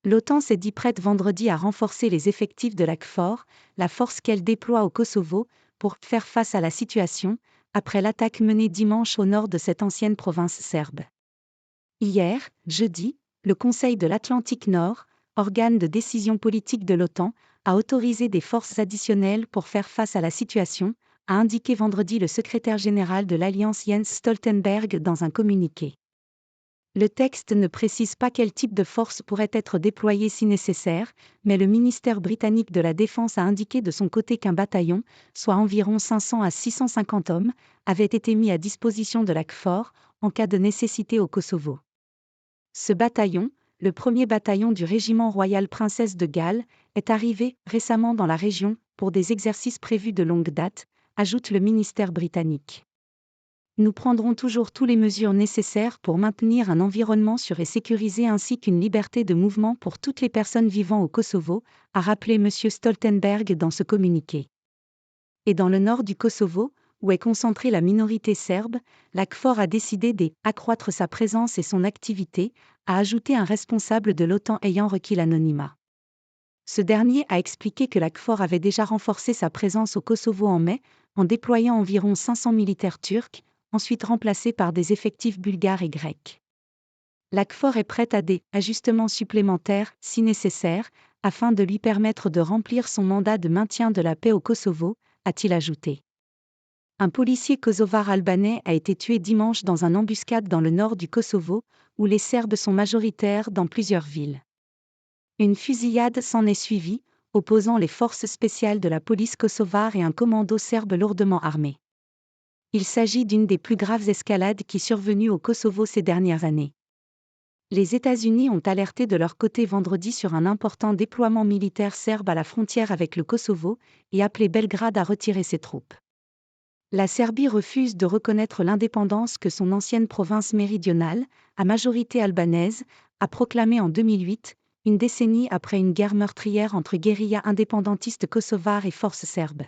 L'OTAN s'est dit prête vendredi à renforcer les effectifs de la KFOR, la force qu'elle déploie au Kosovo, pour faire face à la situation, après l'attaque menée dimanche au nord de cette ancienne province serbe. Hier, jeudi, le Conseil de l'Atlantique Nord, organe de décision politique de l'OTAN, a autorisé des forces additionnelles pour faire face à la situation, a indiqué vendredi le secrétaire général de l'Alliance Jens Stoltenberg dans un communiqué. Le texte ne précise pas quel type de force pourrait être déployé si nécessaire, mais le ministère britannique de la Défense a indiqué de son côté qu'un bataillon, soit environ 500 à 650 hommes, avait été mis à disposition de la KFOR, en cas de nécessité au Kosovo. Ce bataillon, le premier bataillon du régiment royal Princesse de Galles, est arrivé récemment dans la région pour des exercices prévus de longue date, ajoute le ministère britannique. Nous prendrons toujours toutes les mesures nécessaires pour maintenir un environnement sûr et sécurisé ainsi qu'une liberté de mouvement pour toutes les personnes vivant au Kosovo, a rappelé M. Stoltenberg dans ce communiqué. Et dans le nord du Kosovo, où est concentrée la minorité serbe, la KFOR a décidé d'accroître sa présence et son activité, a ajouté un responsable de l'OTAN ayant requis l'anonymat. Ce dernier a expliqué que la KFOR avait déjà renforcé sa présence au Kosovo en mai, en déployant environ 500 militaires turcs, ensuite remplacés par des effectifs bulgares et grecs. La KFOR est prête à des ajustements supplémentaires, si nécessaire, afin de lui permettre de remplir son mandat de maintien de la paix au Kosovo, a-t-il ajouté. Un policier kosovar albanais a été tué dimanche dans une embuscade dans le nord du Kosovo, où les Serbes sont majoritaires dans plusieurs villes. Une fusillade s'en est suivie, opposant les forces spéciales de la police kosovare et un commando serbe lourdement armé. Il s'agit d'une des plus graves escalades qui survenues au Kosovo ces dernières années. Les États-Unis ont alerté de leur côté vendredi sur un important déploiement militaire serbe à la frontière avec le Kosovo et appelé Belgrade à retirer ses troupes. La Serbie refuse de reconnaître l'indépendance que son ancienne province méridionale, à majorité albanaise, a proclamée en 2008, une décennie après une guerre meurtrière entre guérillas indépendantistes kosovars et forces serbes.